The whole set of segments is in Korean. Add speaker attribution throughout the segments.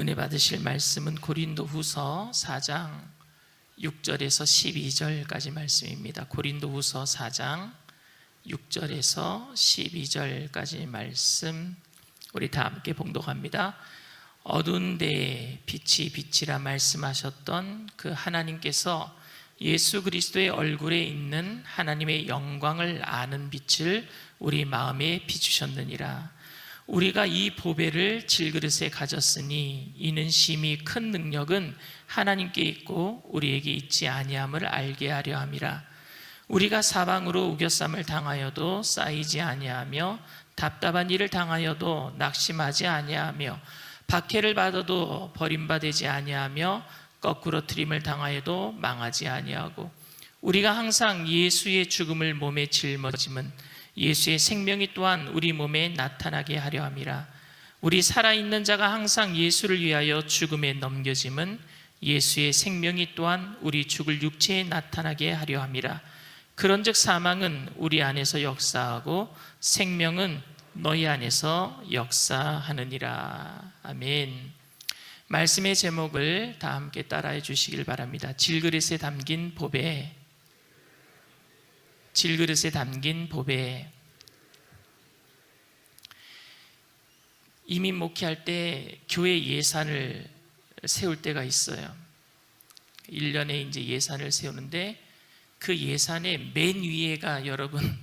Speaker 1: 은혜 받으실 말씀은 고린도후서 4장 6절에서 12절까지 말씀입니다. 고린도후서 4장 6절에서 12절까지 말씀 우리 다 함께 봉독합니다. 어두운 데에 빛이 빛이라 말씀하셨던 그 하나님께서 예수 그리스도의 얼굴에 있는 하나님의 영광을 아는 빛을 우리 마음에 비추셨느니라. 우리가 이 보배를 질그릇에 가졌으니 이는 심히 큰 능력은 하나님께 있고 우리에게 있지 아니함을 알게 하려 함이라. 우리가 사방으로 우겨쌈을 당하여도 쌓이지 아니하며 답답한 일을 당하여도 낙심하지 아니하며 박해를 받아도 버림받지 아니하며 거꾸로 트림을 당하여도 망하지 아니하고 우리가 항상 예수의 죽음을 몸에 짊어짐은 예수의 생명이 또한 우리 몸에 나타나게 하려 함이라. 우리 살아있는 자가 항상 예수를 위하여 죽음에 넘겨짐은 예수의 생명이 또한 우리 죽을 육체에 나타나게 하려 함이라. 그런즉 사망은 우리 안에서 역사하고 생명은 너희 안에서 역사하느니라. 아멘. 말씀의 제목을 다 함께 따라해 주시길 바랍니다. 질그릇에 담긴 보배. 질그릇에 담긴 보배. 이민 목회할 때 교회 예산을 세울 때가 있어요. 1년에 이제 예산을 세우는데 그 예산의 맨 위에가 여러분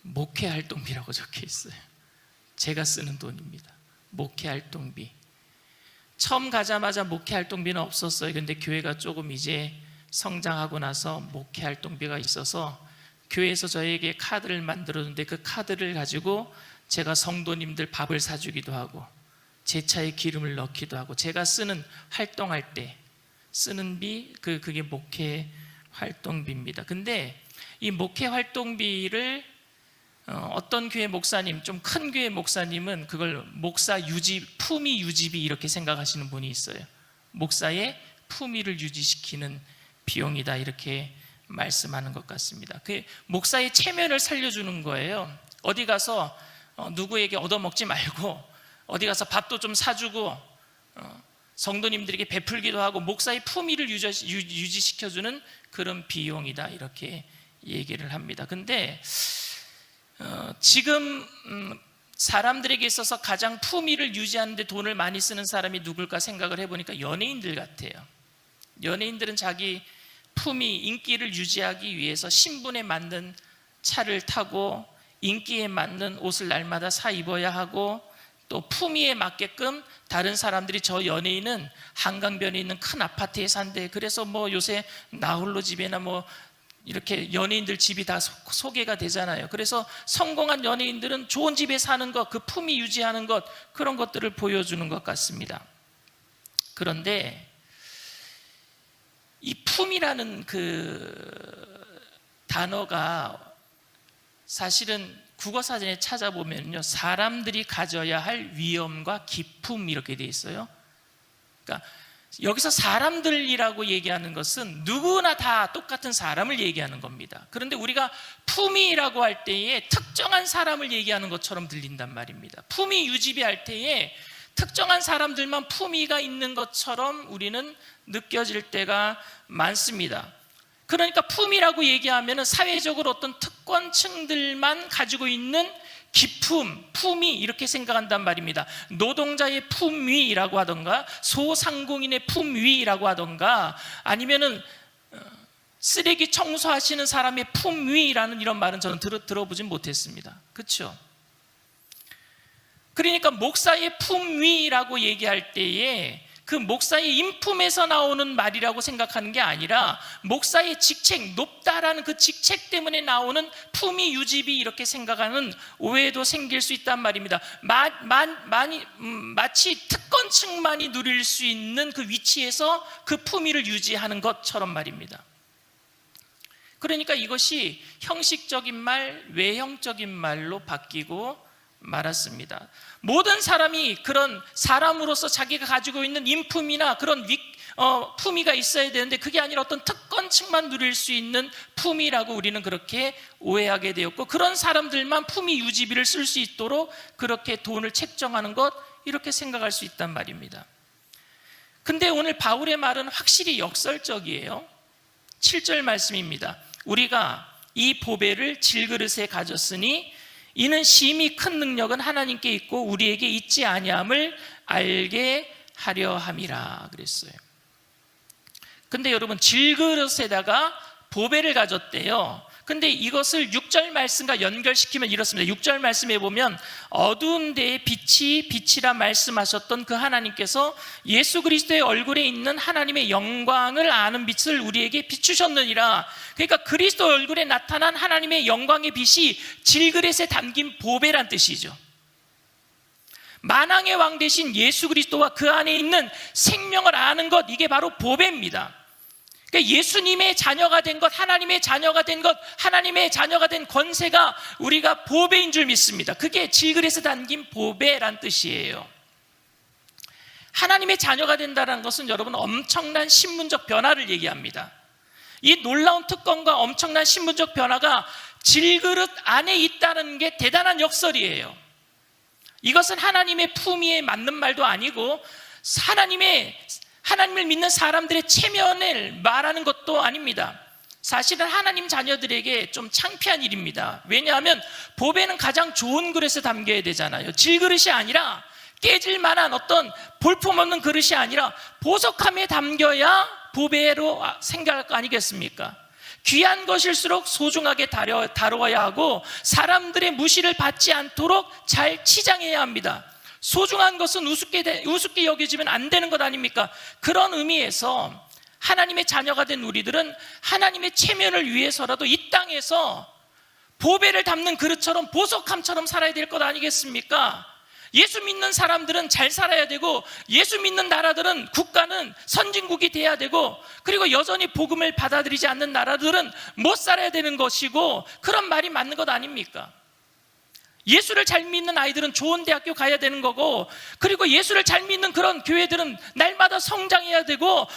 Speaker 1: 목회 활동비라고 적혀 있어요. 제가 쓰는 돈입니다. 목회 활동비. 처음 가자마자 목회 활동비는 없었어요. 근데 교회가 조금 이제 성장하고 나서 목회 활동비가 있어서 교회에서 저에게 카드를 만들었는데 그 카드를 가지고 제가 성도님들 밥을 사주기도 하고 제 차에 기름을 넣기도 하고 제가 쓰는 활동할 때 쓰는 비 그게 목회 활동비입니다. 근데 이 목회 활동비를 어떤 교회 목사님, 좀 큰 교회 목사님은 그걸 목사 유지, 품위 유지비 이렇게 생각하시는 분이 있어요. 목사의 품위를 유지시키는 비용이다 이렇게 말씀하는 것 같습니다. 그 목사의 체면을 살려주는 거예요. 어디 가서 누구에게 얻어먹지 말고 어디 가서 밥도 좀 사주고 성도님들에게 베풀기도 하고 목사의 품위를 유지시켜주는 그런 비용이다 이렇게 얘기를 합니다. 근데 지금 사람들에게 있어서 가장 품위를 유지하는 데 돈을 많이 쓰는 사람이 누굴까 생각을 해보니까 연예인들 같아요. 연예인들은 자기 품위, 인기를 유지하기 위해서 신분에 맞는 차를 타고 인기에 맞는 옷을 날마다 사 입어야 하고 또 품위에 맞게끔 다른 사람들이 저 연예인은 한강변에 있는 큰 아파트에 산대. 그래서 뭐 요새 나홀로 집에나 뭐 이렇게 연예인들 집이 다 소개가 되잖아요. 그래서 성공한 연예인들은 좋은 집에 사는 것, 그 품위 유지하는 것, 그런 것들을 보여주는 것 같습니다. 그런데 이 품이라는 그 단어가 사실은 국어사전에 찾아보면요, 사람들이 가져야 할 위엄과 기품 이렇게 돼 있어요. 그러니까 여기서 사람들이라고 얘기하는 것은 누구나 다 똑같은 사람을 얘기하는 겁니다. 그런데 우리가 품위라고 할 때에 특정한 사람을 얘기하는 것처럼 들린단 말입니다. 품위 유지비 할 때에 특정한 사람들만 품위가 있는 것처럼 우리는 느껴질 때가 많습니다. 그러니까 품위라고 얘기하면 사회적으로 어떤 특권층들만 가지고 있는 기품, 품위 이렇게 생각한단 말입니다. 노동자의 품위라고 하던가 소상공인의 품위라고 하던가 아니면은 쓰레기 청소하시는 사람의 품위라는 이런 말은 저는 들어보진 못했습니다. 그렇죠? 그러니까 목사의 품위라고 얘기할 때에 그 목사의 인품에서 나오는 말이라고 생각하는 게 아니라 목사의 직책, 높다라는 그 직책 때문에 나오는 품위 유지비 이렇게 생각하는 오해도 생길 수 있단 말입니다. 마치 특권층만이 누릴 수 있는 그 위치에서 그 품위를 유지하는 것처럼 말입니다. 그러니까 이것이 형식적인 말, 외형적인 말로 바뀌고 말았습니다. 모든 사람이 그런 사람으로서 자기가 가지고 있는 인품이나 그런 품위가 있어야 되는데 그게 아니라 어떤 특권층만 누릴 수 있는 품위라고 우리는 그렇게 오해하게 되었고 그런 사람들만 품위 유지비를 쓸 수 있도록 그렇게 돈을 책정하는 것 이렇게 생각할 수 있단 말입니다. 근데 오늘 바울의 말은 확실히 역설적이에요. 7절 말씀입니다. 우리가 이 보배를 질그릇에 가졌으니 이는 심히 큰 능력은 하나님께 있고 우리에게 있지 아니함을 알게 하려 함이라 그랬어요. 근데 여러분, 질그릇에다가 보배를 가졌대요. 근데 이것을 6절 말씀과 연결시키면 이렇습니다. 6절 말씀에 보면 어두운 데에 빛이 빛이라 말씀하셨던 그 하나님께서 예수 그리스도의 얼굴에 있는 하나님의 영광을 아는 빛을 우리에게 비추셨느니라. 그러니까 그리스도 얼굴에 나타난 하나님의 영광의 빛이 질그릇에 담긴 보배란 뜻이죠. 만왕의 왕 되신 예수 그리스도와 그 안에 있는 생명을 아는 것, 이게 바로 보배입니다. 그러니까 예수님의 자녀가 된 것, 하나님의 자녀가 된 것, 하나님의 자녀가 된 권세가 우리가 보배인 줄 믿습니다. 그게 질그릇에 담긴 보배란 뜻이에요. 하나님의 자녀가 된다는 것은 여러분 엄청난 신분적 변화를 얘기합니다. 이 놀라운 특권과 엄청난 신분적 변화가 질그릇 안에 있다는 게 대단한 역설이에요. 이것은 하나님의 품위에 맞는 말도 아니고 하나님을 믿는 사람들의 체면을 말하는 것도 아닙니다. 사실은 하나님 자녀들에게 좀 창피한 일입니다. 왜냐하면 보배는 가장 좋은 그릇에 담겨야 되잖아요. 질그릇이 아니라 깨질 만한 어떤 볼품없는 그릇이 아니라 보석함에 담겨야 보배로 생각할 거 아니겠습니까? 귀한 것일수록 소중하게 다뤄야 하고 사람들의 무시를 받지 않도록 잘 치장해야 합니다. 소중한 것은 우습게 여겨지면 안 되는 것 아닙니까? 그런 의미에서 하나님의 자녀가 된 우리들은 하나님의 체면을 위해서라도 이 땅에서 보배를 담는 그릇처럼 보석함처럼 살아야 될 것 아니겠습니까? 예수 믿는 사람들은 잘 살아야 되고 예수 믿는 나라들은 국가는 선진국이 돼야 되고 그리고 여전히 복음을 받아들이지 않는 나라들은 못 살아야 되는 것이고 그런 말이 맞는 것 아닙니까? 예수를 잘 믿는 아이들은 좋은 대학교 가야 되는 거고 그리고 예수를 잘 믿는 그런 교회들은 날마다 성장해야 되고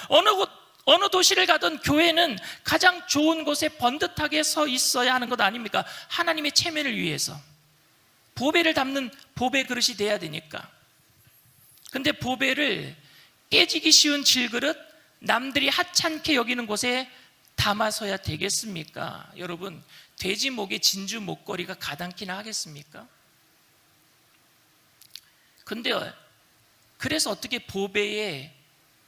Speaker 1: 어느 도시를 가든 교회는 가장 좋은 곳에 번듯하게 서 있어야 하는 것 아닙니까? 하나님의 체면을 위해서 보배를 담는 보배 그릇이 돼야 되니까. 근데 보배를 깨지기 쉬운 질그릇, 남들이 하찮게 여기는 곳에 담아서야 되겠습니까? 여러분, 돼지 목에 진주 목걸이가 가당키나 하겠습니까? 근데 그래서 어떻게 보배의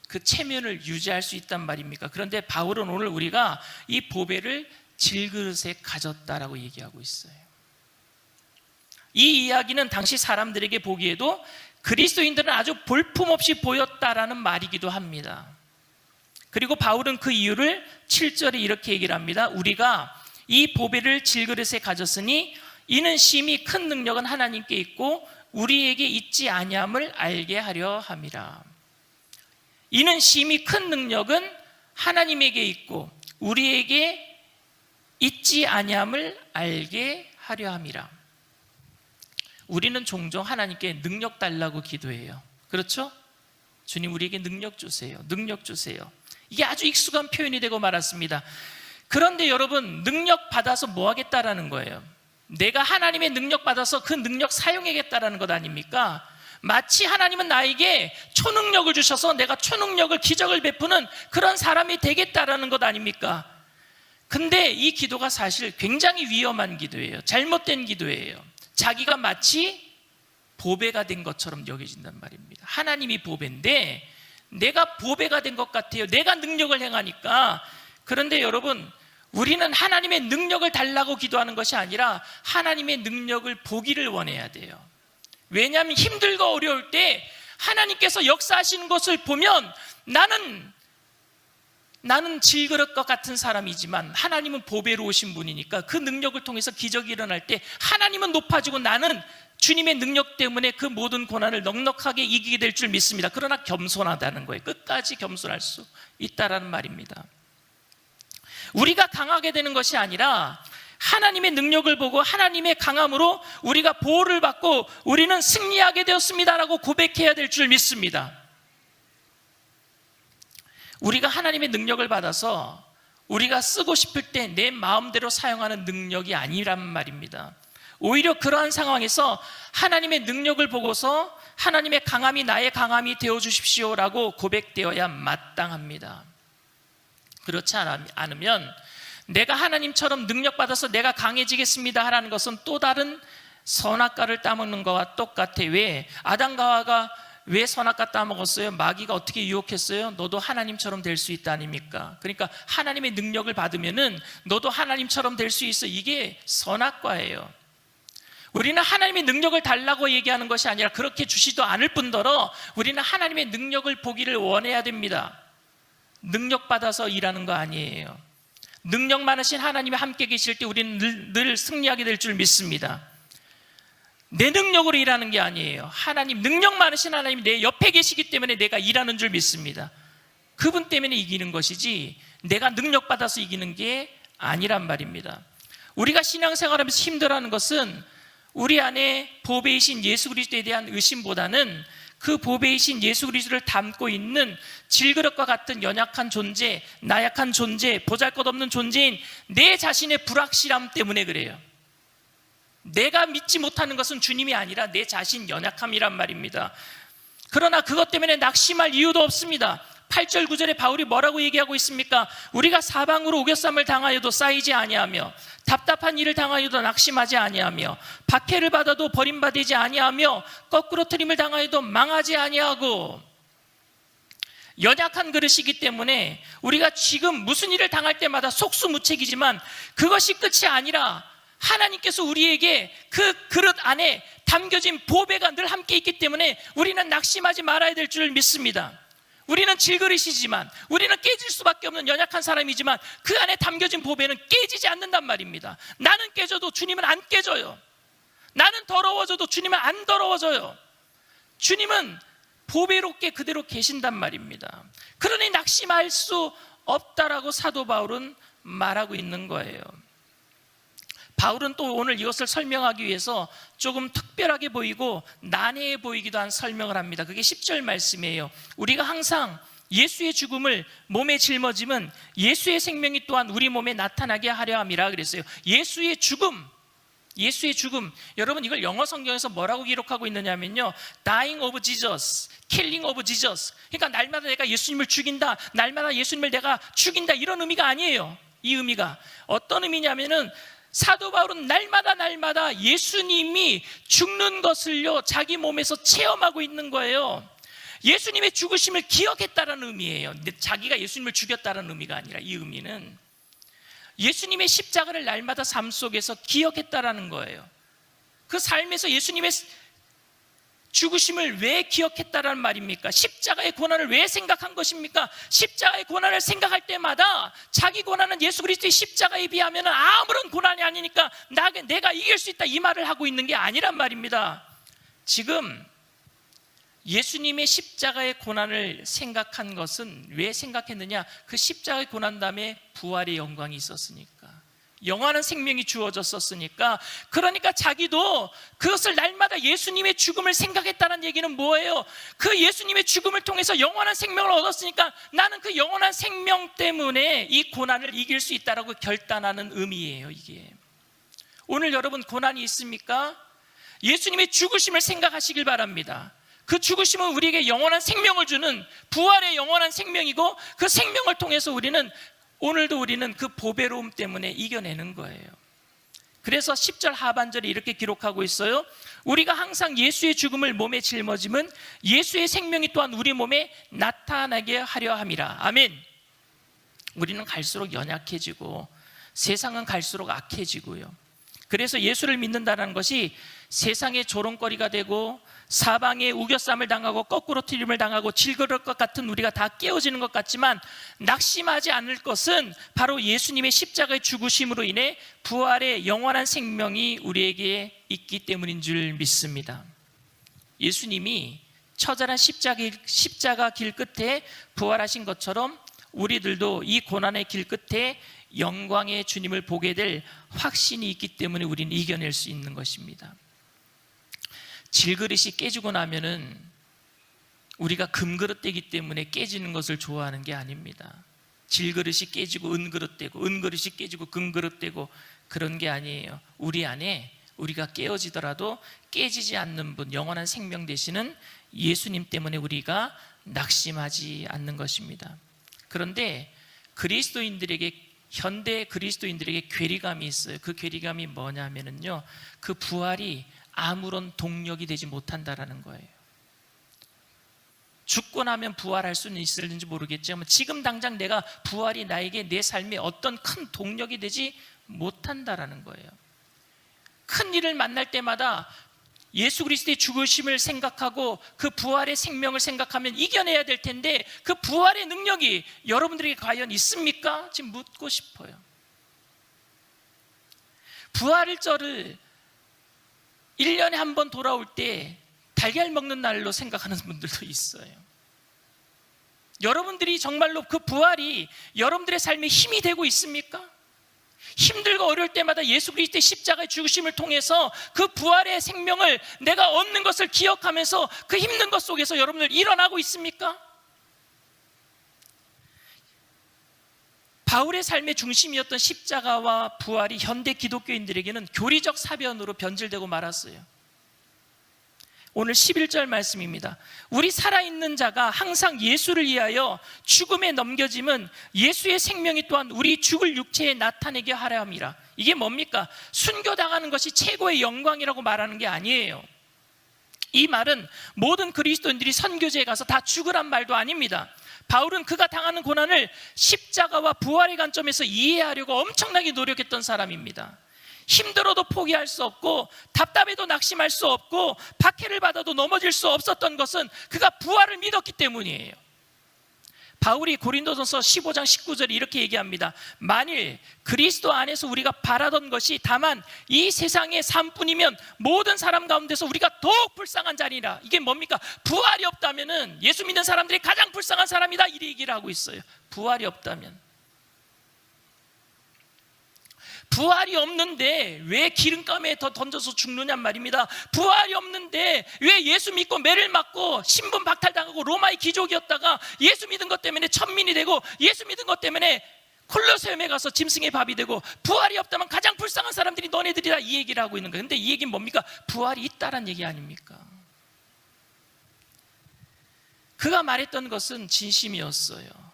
Speaker 1: 그 체면을 유지할 수 있단 말입니까? 그런데 바울은 오늘 우리가 이 보배를 질그릇에 가졌다라고 얘기하고 있어요. 이 이야기는 당시 사람들에게 보기에도 그리스도인들은 아주 볼품없이 보였다라는 말이기도 합니다. 그리고 바울은 그 이유를 7절에 이렇게 얘기를 합니다. 우리가 이 보배를 질그릇에 가졌으니 이는 심히 큰 능력은 하나님께 있고 우리에게 있지 아니함을 알게 하려 함이라. 이는 심히 큰 능력은 하나님에게 있고 우리에게 있지 아니함을 알게 하려 함이라. 우리는 종종 하나님께 능력 달라고 기도해요. 그렇죠? 주님, 우리에게 능력 주세요. 능력 주세요. 이게 아주 익숙한 표현이 되고 말았습니다. 그런데 여러분, 능력 받아서 뭐 하겠다라는 거예요? 내가 하나님의 능력 받아서 그 능력 사용하겠다라는 것 아닙니까? 마치 하나님은 나에게 초능력을 주셔서 내가 초능력을, 기적을 베푸는 그런 사람이 되겠다라는 것 아닙니까? 근데 이 기도가 사실 굉장히 위험한 기도예요. 잘못된 기도예요. 자기가 마치 보배가 된 것처럼 여겨진단 말입니다. 하나님이 보배인데 내가 보배가 된 것 같아요. 내가 능력을 행하니까. 그런데 여러분, 우리는 하나님의 능력을 달라고 기도하는 것이 아니라 하나님의 능력을 보기를 원해야 돼요. 왜냐하면 힘들고 어려울 때 하나님께서 역사하시는 것을 보면 나는 질그릇 것 같은 사람이지만 하나님은 보배로 오신 분이니까 그 능력을 통해서 기적이 일어날 때 하나님은 높아지고 나는 주님의 능력 때문에 그 모든 고난을 넉넉하게 이기게 될 줄 믿습니다. 그러나 겸손하다는 거예요. 끝까지 겸손할 수 있다라는 말입니다. 우리가 강하게 되는 것이 아니라 하나님의 능력을 보고 하나님의 강함으로 우리가 보호를 받고 우리는 승리하게 되었습니다라고 고백해야 될 줄 믿습니다. 우리가 하나님의 능력을 받아서 우리가 쓰고 싶을 때 내 마음대로 사용하는 능력이 아니란 말입니다. 오히려 그러한 상황에서 하나님의 능력을 보고서 하나님의 강함이 나의 강함이 되어 주십시오라고 고백되어야 마땅합니다. 그렇지 않으면 내가 하나님처럼 능력받아서 내가 강해지겠습니다 하라는 것은 또 다른 선악과를 따먹는 것과 똑같아. 왜? 아담과 하와가 왜 선악과 따먹었어요? 마귀가 어떻게 유혹했어요? 너도 하나님처럼 될 수 있다 아닙니까? 그러니까 하나님의 능력을 받으면은 너도 하나님처럼 될 수 있어. 이게 선악과예요. 우리는 하나님의 능력을 달라고 얘기하는 것이 아니라 그렇게 주시도 않을 뿐더러 우리는 하나님의 능력을 보기를 원해야 됩니다. 능력 받아서 일하는 거 아니에요. 능력 많으신 하나님이 함께 계실 때 우리는 늘 승리하게 될 줄 믿습니다. 내 능력으로 일하는 게 아니에요. 하나님, 능력 많으신 하나님이 내 옆에 계시기 때문에 내가 일하는 줄 믿습니다. 그분 때문에 이기는 것이지 내가 능력 받아서 이기는 게 아니란 말입니다. 우리가 신앙생활하면서 힘들어하는 것은 우리 안에 보배이신 예수 그리스도에 대한 의심보다는 그 보배이신 예수 그리스도를 담고 있는 질그릇과 같은 연약한 존재, 나약한 존재, 보잘것없는 존재인 내 자신의 불확실함 때문에 그래요. 내가 믿지 못하는 것은 주님이 아니라 내 자신 연약함이란 말입니다. 그러나 그것 때문에 낙심할 이유도 없습니다. 8절 9절에 바울이 뭐라고 얘기하고 있습니까? 우리가 사방으로 우겨쌈을 당하여도 쌓이지 아니하며 답답한 일을 당하여도 낙심하지 아니하며 박해를 받아도 버림받지 아니하며 거꾸로 트림을 당하여도 망하지 아니하고. 연약한 그릇이기 때문에 우리가 지금 무슨 일을 당할 때마다 속수무책이지만 그것이 끝이 아니라 하나님께서 우리에게 그 그릇 안에 담겨진 보배가 늘 함께 있기 때문에 우리는 낙심하지 말아야 될 줄 믿습니다. 우리는 질그릇이지만, 우리는 깨질 수밖에 없는 연약한 사람이지만 그 안에 담겨진 보배는 깨지지 않는단 말입니다. 나는 깨져도 주님은 안 깨져요. 나는 더러워져도 주님은 안 더러워져요. 주님은 보배롭게 그대로 계신단 말입니다. 그러니 낙심할 수 없다라고 사도 바울은 말하고 있는 거예요. 바울은 또 오늘 이것을 설명하기 위해서 조금 특별하게 보이고 난해해 보이기도 한 설명을 합니다. 그게 10절 말씀이에요. 우리가 항상 예수의 죽음을 몸에 짊어짐은 예수의 생명이 또한 우리 몸에 나타나게 하려 함이라 그랬어요. 예수의 죽음. 여러분, 이걸 영어 성경에서 뭐라고 기록하고 있느냐면요, dying of Jesus, killing of Jesus. 그러니까 날마다 내가 예수님을 죽인다, 날마다 예수님을 내가 죽인다, 이런 의미가 아니에요. 이 의미가 어떤 의미냐면은 사도 바울은 날마다 예수님이 죽는 것을요 자기 몸에서 체험하고 있는 거예요. 예수님의 죽으심을 기억했다는 의미예요. 자기가 예수님을 죽였다는 의미가 아니라 이 의미는 예수님의 십자가를 날마다 삶 속에서 기억했다라는 거예요. 그 삶에서 예수님의 죽으심을 왜 기억했다라는 말입니까? 십자가의 고난을 왜 생각한 것입니까? 십자가의 고난을 생각할 때마다 자기 고난은 예수 그리스도의 십자가에 비하면 아무런 고난이 아니니까 내가 이길 수 있다, 이 말을 하고 있는 게 아니란 말입니다. 지금 예수님의 십자가의 고난을 생각한 것은 왜 생각했느냐? 그 십자가의 고난 다음에 부활의 영광이 있었으니까, 영원한 생명이 주어졌었으니까. 그러니까 자기도 그것을 날마다 예수님의 죽음을 생각했다는 얘기는 뭐예요? 그 예수님의 죽음을 통해서 영원한 생명을 얻었으니까 나는 그 영원한 생명 때문에 이 고난을 이길 수 있다라고 결단하는 의미예요. 이게 오늘 여러분 고난이 있습니까? 예수님의 죽으심을 생각하시길 바랍니다. 그 죽으심은 우리에게 영원한 생명을 주는 부활의 영원한 생명이고, 그 생명을 통해서 오늘도 우리는 그 보배로움 때문에 이겨내는 거예요. 그래서 10절 하반절에 이렇게 기록하고 있어요. 우리가 항상 예수의 죽음을 몸에 짊어짐은 예수의 생명이 또한 우리 몸에 나타나게 하려 함이라. 아멘. 우리는 갈수록 연약해지고 세상은 갈수록 악해지고요. 그래서 예수를 믿는다는 것이 세상의 조롱거리가 되고 사방에 우겨쌈을 당하고 거꾸로 트림을 당하고 질그릇 것 같은 우리가 다 깨어지는 것 같지만 낙심하지 않을 것은 바로 예수님의 십자가의 죽으심으로 인해 부활의 영원한 생명이 우리에게 있기 때문인 줄 믿습니다. 예수님이 처절한 십자가 길 끝에 부활하신 것처럼 우리들도 이 고난의 길 끝에 영광의 주님을 보게 될 확신이 있기 때문에 우리는 이겨낼 수 있는 것입니다. 질그릇이 깨지고 나면은 우리가 금그릇 되기 때문에 깨지는 것을 좋아하는 게 아닙니다. 질그릇이 깨지고 은그릇 되고 은그릇이 깨지고 금그릇 되고 그런 게 아니에요. 우리 안에 우리가 깨어지더라도 깨지지 않는 분, 영원한 생명 되시는 예수님 때문에 우리가 낙심하지 않는 것입니다. 그런데 현대 그리스도인들에게 괴리감이 있어요. 그 괴리감이 뭐냐면요, 그 부활이 아무런 동력이 되지 못한다라는 거예요. 죽고 나면 부활할 수는 있을지 모르겠지만 지금 당장 내가 부활이 나에게 내 삶에 어떤 큰 동력이 되지 못한다라는 거예요. 큰 일을 만날 때마다 예수 그리스도의 죽으심을 생각하고 그 부활의 생명을 생각하면 이겨내야 될 텐데 그 부활의 능력이 여러분들에게 과연 있습니까? 지금 묻고 싶어요. 부활절을 1년에 한 번 돌아올 때 달걀 먹는 날로 생각하는 분들도 있어요. 여러분들이 정말로 그 부활이 여러분들의 삶에 힘이 되고 있습니까? 힘들고 어려울 때마다 예수 그리스도의 십자가의 죽으심을 통해서 그 부활의 생명을 내가 얻는 것을 기억하면서 그 힘든 것 속에서 여러분들 일어나고 있습니까? 바울의 삶의 중심이었던 십자가와 부활이 현대 기독교인들에게는 교리적 사변으로 변질되고 말았어요. 오늘 11절 말씀입니다. 우리 살아있는 자가 항상 예수를 위하여 죽음에 넘겨짐은 예수의 생명이 또한 우리 죽을 육체에 나타내게 하려 함이라. 이게 뭡니까? 순교당하는 것이 최고의 영광이라고 말하는 게 아니에요. 이 말은 모든 그리스도인들이 선교지에 가서 다 죽으란 말도 아닙니다. 바울은 그가 당하는 고난을 십자가와 부활의 관점에서 이해하려고 엄청나게 노력했던 사람입니다. 힘들어도 포기할 수 없고 답답해도 낙심할 수 없고 박해를 받아도 넘어질 수 없었던 것은 그가 부활을 믿었기 때문이에요. 바울이 고린도전서 15장 19절에 이렇게 얘기합니다. 만일 그리스도 안에서 우리가 바라던 것이 다만 이 세상의 삶뿐이면 모든 사람 가운데서 우리가 더욱 불쌍한 자리라. 이게 뭡니까? 부활이 없다면 예수 믿는 사람들이 가장 불쌍한 사람이다, 이 얘기를 하고 있어요. 부활이 없다면. 부활이 없는데 왜 기름감에 더 던져서 죽느냔 말입니다. 부활이 없는데 왜 예수 믿고 매를 맞고 신분 박탈당하고 로마의 귀족이었다가 예수 믿은 것 때문에 천민이 되고 예수 믿은 것 때문에 콜로세움에 가서 짐승의 밥이 되고 부활이 없다면 가장 불쌍한 사람들이 너네들이다, 이 얘기를 하고 있는 거예요. 근데 이 얘기는 뭡니까? 부활이 있다란 얘기 아닙니까? 그가 말했던 것은 진심이었어요.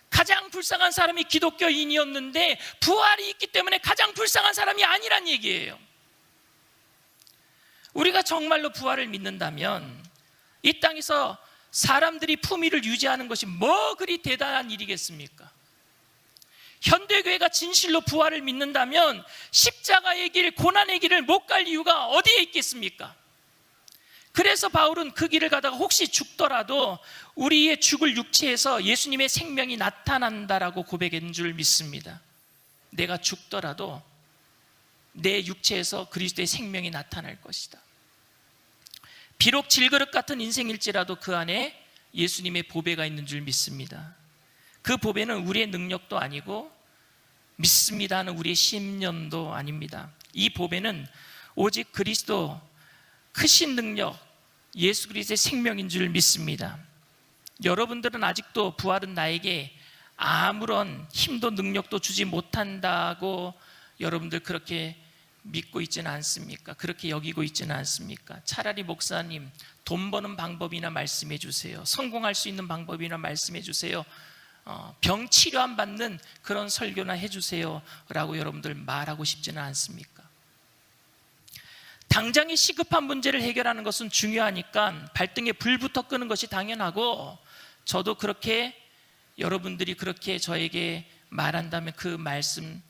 Speaker 1: 가장 불쌍한 사람이 기독교인이었는데 부활이 있기 때문에 가장 불쌍한 사람이 아니란 얘기예요. 우리가 정말로 부활을 믿는다면 이 땅에서 사람들이 품위를 유지하는 것이 뭐 그리 대단한 일이겠습니까? 현대교회가 진실로 부활을 믿는다면 십자가의 길, 고난의 길을 못 갈 이유가 어디에 있겠습니까? 그래서 바울은 그 길을 가다가 혹시 죽더라도 우리의 죽을 육체에서 예수님의 생명이 나타난다라고 고백한 줄 믿습니다. 내가 죽더라도 내 육체에서 그리스도의 생명이 나타날 것이다. 비록 질그릇 같은 인생일지라도 그 안에 예수님의 보배가 있는 줄 믿습니다. 그 보배는 우리의 능력도 아니고 믿습니다 하는 우리의 신념도 아닙니다. 이 보배는 오직 그리스도 크신 능력, 예수 그리스도의 생명인 줄 믿습니다. 여러분들은 아직도 부활은 나에게 아무런 힘도 능력도 주지 못한다고 여러분들 그렇게 믿고 있지는 않습니까? 그렇게 여기고 있지는 않습니까? 차라리 목사님, 돈 버는 방법이나 말씀해 주세요. 성공할 수 있는 방법이나 말씀해 주세요. 병 치료 안 받는 그런 설교나 해주세요 라고 여러분들 말하고 싶지는 않습니까? 당장의 시급한 문제를 해결하는 것은 중요하니까 발등에 불부터 끄는 것이 당연하고, 저도 그렇게 여러분들이 그렇게 저에게 말한다면 그 말씀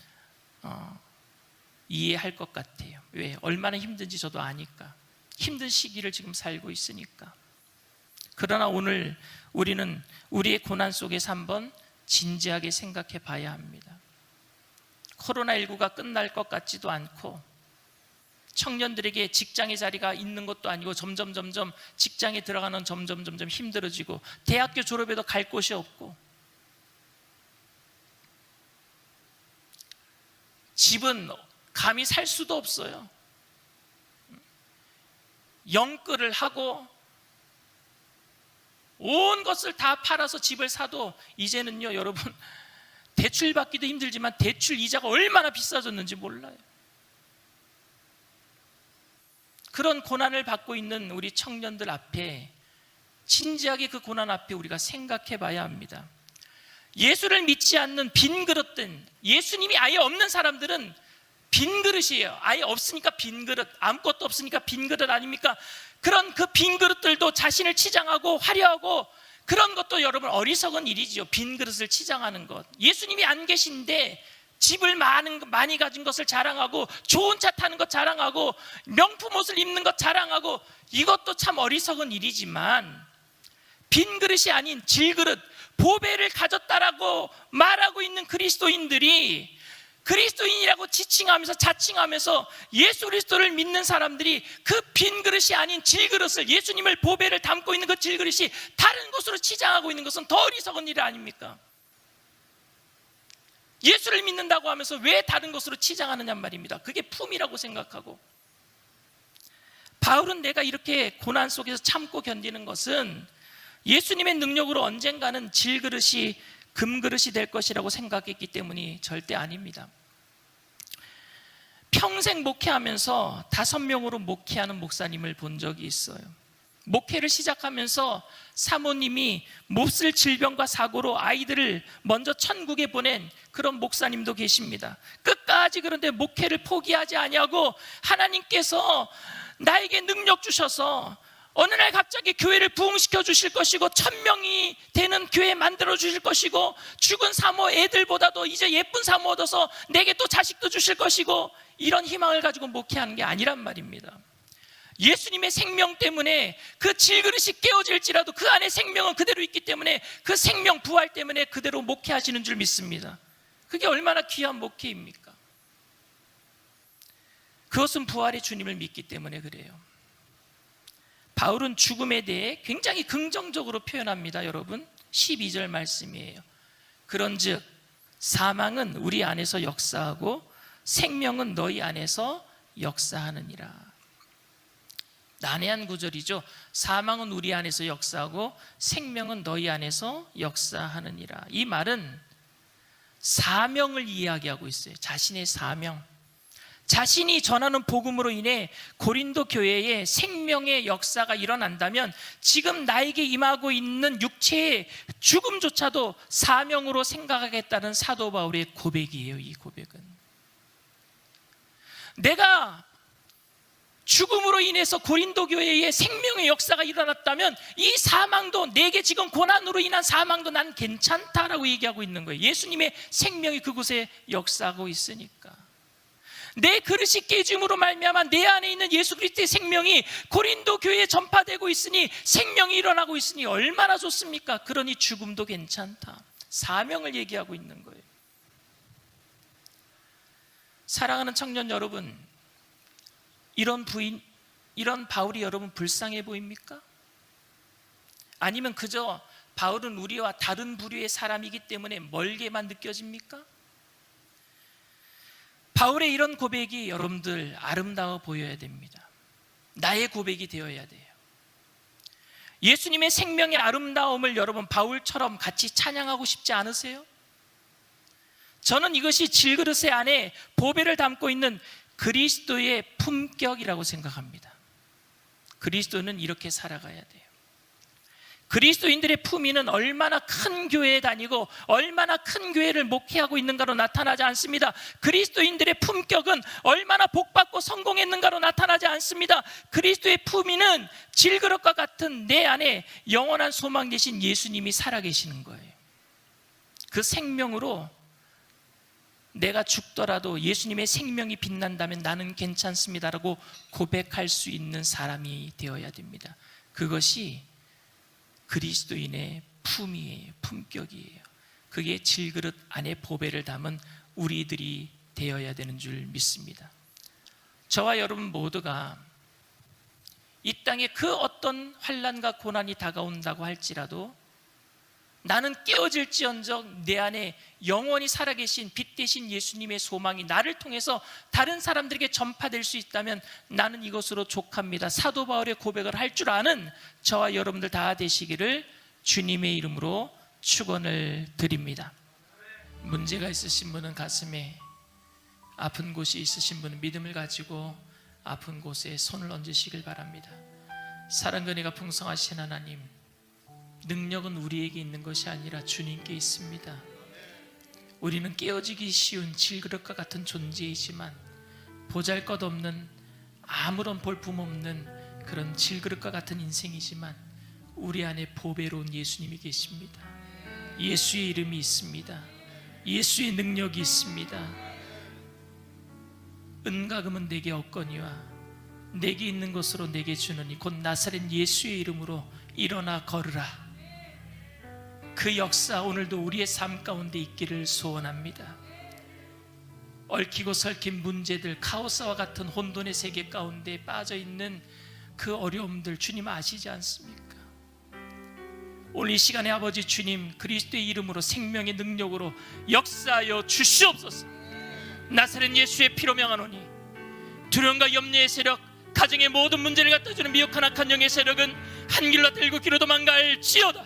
Speaker 1: 이해할 것 같아요. 왜? 얼마나 힘든지 저도 아니까. 힘든 시기를 지금 살고 있으니까. 그러나 오늘 우리는 우리의 고난 속에서 한번 진지하게 생각해 봐야 합니다. 코로나19가 끝날 것 같지도 않고, 청년들에게 직장의 자리가 있는 것도 아니고 점점 직장에 들어가는 점점 힘들어지고, 대학교 졸업해도 갈 곳이 없고, 집은 감히 살 수도 없어요. 영끌을 하고 온 것을 다 팔아서 집을 사도 이제는요, 여러분, 대출 받기도 힘들지만 대출 이자가 얼마나 비싸졌는지 몰라요. 그런 고난을 받고 있는 우리 청년들 앞에 진지하게 그 고난 앞에 우리가 생각해 봐야 합니다. 예수를 믿지 않는 빈 그릇된, 예수님이 아예 없는 사람들은 빈 그릇이에요. 아예 없으니까 빈 그릇, 아무것도 없으니까 빈 그릇 아닙니까? 그런 그 빈 그릇들도 자신을 치장하고 화려하고 그런 것도 여러분 어리석은 일이지요. 빈 그릇을 치장하는 것. 예수님이 안 계신데 집을 많이 가진 것을 자랑하고 좋은 차 타는 것 자랑하고 명품 옷을 입는 것 자랑하고 이것도 참 어리석은 일이지만 빈 그릇이 아닌 질그릇, 보배를 가졌다라고 말하고 있는 그리스도인들이 그리스도인이라고 지칭하면서 자칭하면서 예수 그리스도를 믿는 사람들이 그 빈 그릇이 아닌 질그릇을, 예수님을 보배를 담고 있는 그 질그릇이 다른 곳으로 치장하고 있는 것은 더 어리석은 일 아닙니까? 예수를 믿는다고 하면서 왜 다른 곳으로 치장하느냐 말입니다. 그게 품이라고 생각하고, 바울은 내가 이렇게 고난 속에서 참고 견디는 것은 예수님의 능력으로 언젠가는 질그릇이 금그릇이 될 것이라고 생각했기 때문이 절대 아닙니다. 평생 목회하면서 5명으로 목회하는 목사님을 본 적이 있어요. 목회를 시작하면서 사모님이 몹쓸 질병과 사고로 아이들을 먼저 천국에 보낸 그런 목사님도 계십니다. 끝까지 그런데 목회를 포기하지 아니하고 하나님께서 나에게 능력 주셔서 어느 날 갑자기 교회를 부흥시켜 주실 것이고 1000명이 되는 교회 만들어 주실 것이고 죽은 사모 애들보다도 이제 예쁜 사모 얻어서 내게 또 자식도 주실 것이고 이런 희망을 가지고 목회하는 게 아니란 말입니다. 예수님의 생명 때문에 그 질그릇이 깨어질지라도 그 안에 생명은 그대로 있기 때문에 그 생명 부활 때문에 그대로 목회하시는 줄 믿습니다. 그게 얼마나 귀한 목회입니까? 그것은 부활의 주님을 믿기 때문에 그래요. 바울은 죽음에 대해 굉장히 긍정적으로 표현합니다. 여러분 12절 말씀이에요. 그런즉 사망은 우리 안에서 역사하고 생명은 너희 안에서 역사하느니라. 난해한 구절이죠. 사망은 우리 안에서 역사하고 생명은 너희 안에서 역사하느니라. 이 말은 사명을 이야기하고 있어요. 자신의 사명, 자신이 전하는 복음으로 인해 고린도 교회에 생명의 역사가 일어난다면 지금 나에게 임하고 있는 육체의 죽음조차도 사명으로 생각하겠다는 사도 바울의 고백이에요. 이 고백은 내가 죽음으로 인해서 고린도 교회에 생명의 역사가 일어났다면 이 사망도, 내게 지금 고난으로 인한 사망도 난 괜찮다라고 얘기하고 있는 거예요. 예수님의 생명이 그곳에 역사하고 있으니까. 내 그릇이 깨짐으로 말미암아 내 안에 있는 예수 그리스도의 생명이 고린도 교회에 전파되고 있으니 생명이 일어나고 있으니 얼마나 좋습니까? 그러니 죽음도 괜찮다. 사명을 얘기하고 있는 거예요. 사랑하는 청년 여러분, 이런 바울이 여러분 불쌍해 보입니까? 아니면 그저 바울은 우리와 다른 부류의 사람이기 때문에 멀게만 느껴집니까? 바울의 이런 고백이 여러분들 아름다워 보여야 됩니다. 나의 고백이 되어야 돼요. 예수님의 생명의 아름다움을 여러분 바울처럼 같이 찬양하고 싶지 않으세요? 저는 이것이 질그릇의 안에 보배를 담고 있는 그리스도의 품격이라고 생각합니다. 그리스도는 이렇게 살아가야 돼요. 그리스도인들의 품위는 얼마나 큰 교회에 다니고 얼마나 큰 교회를 목회하고 있는가로 나타나지 않습니다. 그리스도인들의 품격은 얼마나 복받고 성공했는가로 나타나지 않습니다. 그리스도의 품위는 질그릇과 같은 내 안에 영원한 소망 되신 예수님이 살아계시는 거예요. 그 생명으로 내가 죽더라도 예수님의 생명이 빛난다면 나는 괜찮습니다라고 고백할 수 있는 사람이 되어야 됩니다. 그것이 그리스도인의 품이에요. 품격이에요. 그게 질그릇 안에 보배를 담은 우리들이 되어야 되는 줄 믿습니다. 저와 여러분 모두가 이 땅에 그 어떤 환난과 고난이 다가온다고 할지라도 나는 깨어질지언정 내 안에 영원히 살아계신 빛 대신 예수님의 소망이 나를 통해서 다른 사람들에게 전파될 수 있다면 나는 이것으로 족합니다. 사도 바울의 고백을 할 줄 아는 저와 여러분들 다 되시기를 주님의 이름으로 축원을 드립니다. 문제가 있으신 분은, 가슴에 아픈 곳이 있으신 분은 믿음을 가지고 아픈 곳에 손을 얹으시길 바랍니다. 사랑과 은혜가 풍성하신 하나님, 능력은 우리에게 있는 것이 아니라 주님께 있습니다. 우리는 깨어지기 쉬운 질그릇과 같은 존재이지만 보잘것없는, 아무런 볼품없는 그런 질그릇과 같은 인생이지만 우리 안에 보배로운 예수님이 계십니다. 예수의 이름이 있습니다. 예수의 능력이 있습니다. 은과 금은 내게 없거니와 내게 있는 것으로 내게 주느니 곧 나사렛 예수의 이름으로 일어나 걸으라. 그 역사 오늘도 우리의 삶 가운데 있기를 소원합니다. 얽히고 설킨 문제들, 카오스와 같은 혼돈의 세계 가운데 빠져있는 그 어려움들 주님 아시지 않습니까? 오늘 이 시간에 아버지 주님, 그리스도의 이름으로 생명의 능력으로 역사하여 주시옵소서. 나사렛 예수의 피로 명하노니 두려움과 염려의 세력, 가정의 모든 문제를 갖다주는 미혹한 악한 영의 세력은 한 길로 들고 길로 도망갈지어다.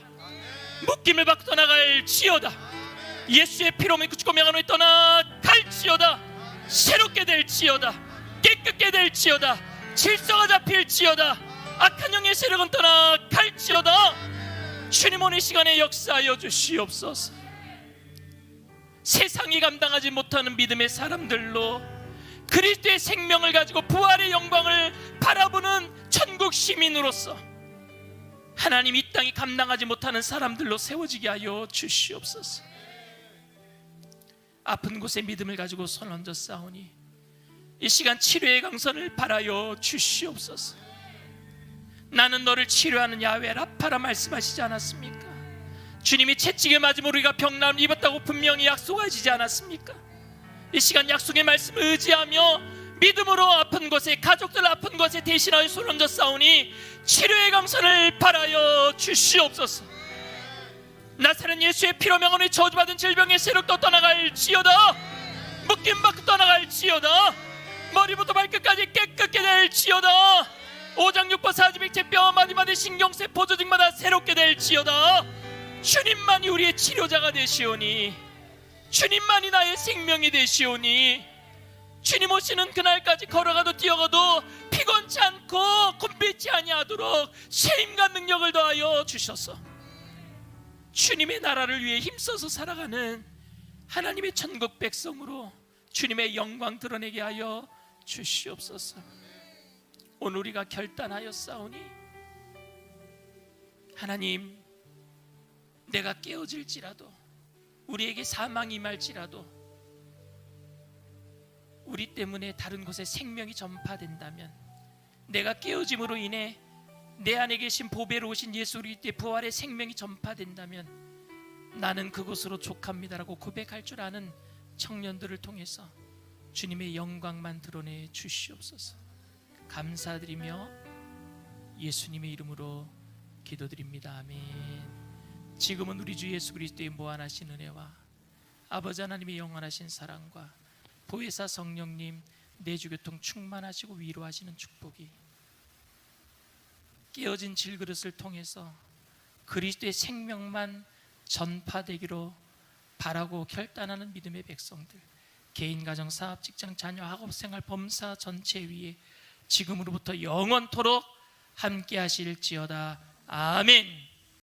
Speaker 1: 묶임을 받고 떠나갈지어다. 예수의 피로 믿고 명하노니 떠나갈지어다. 새롭게 될지어다. 깨끗게 될지어다. 질서가 잡힐지어다. 악한 영의 세력은 떠나갈지어다. 주님 오늘 시간에 역사하여 주시옵소서. 세상이 감당하지 못하는 믿음의 사람들로 그리스도의 생명을 가지고 부활의 영광을 바라보는 천국 시민으로서 하나님 이 땅이 감당하지 못하는 사람들로 세워지게 하여 주시옵소서. 아픈 곳에 믿음을 가지고 손 얹어 싸우니 이 시간 치료의 강선을 바라여 주시옵소서. 나는 너를 치료하는 야훼 라파라 말씀하시지 않았습니까? 주님이 채찍에 맞으면 우리가 병나음을 입었다고 분명히 약속하시지 않았습니까? 이 시간 약속의 말씀을 의지하며 믿음으로 아픈 곳에, 가족들 아픈 곳에 대신하여 손 얹어 싸우니 치료의 강선을 바라여 주시옵소서. 나사렛 예수의 피로 명하노니 저주받은 질병의 세력도 떠나갈지어다. 묶임 받고 떠나갈지어다. 머리부터 발끝까지 깨끗게 될지어다. 5장 6번 4지백체 뼈 마디마디 신경세포 조직마다 새롭게 될지어다. 주님만이 우리의 치료자가 되시오니, 주님만이 나의 생명이 되시오니, 주님 오시는 그날까지 걸어가도 뛰어가도 피곤치 않고 곤빛지 아니하도록 쉼과 능력을 더하여 주셔서 주님의 나라를 위해 힘써서 살아가는 하나님의 천국 백성으로 주님의 영광 드러내게 하여 주시옵소서. 오늘 우리가 결단하여 싸우니 하나님, 내가 깨어질지라도, 우리에게 사망이 임할지라도, 우리 때문에 다른 곳에 생명이 전파된다면, 내가 깨어짐으로 인해 내 안에 계신 보배로우신 예수 그리스도의 부활의 생명이 전파된다면 나는 그곳으로 족합니다라고 고백할 줄 아는 청년들을 통해서 주님의 영광만 드러내 주시옵소서. 감사드리며 예수님의 이름으로 기도드립니다. 아멘. 지금은 우리 주 예수 그리스도의 무한하신 은혜와 아버지 하나님의 영원하신 사랑과 보혜사 성령님 내주교통 충만하시고 위로하시는 축복이 깨어진 질그릇을 통해서 그리스도의 생명만 전파되기로 바라고 결단하는 믿음의 백성들, 개인, 가정, 사업, 직장, 자녀, 학업생활, 범사 전체 위에 지금으로부터 영원토록 함께 하실지어다. 아멘.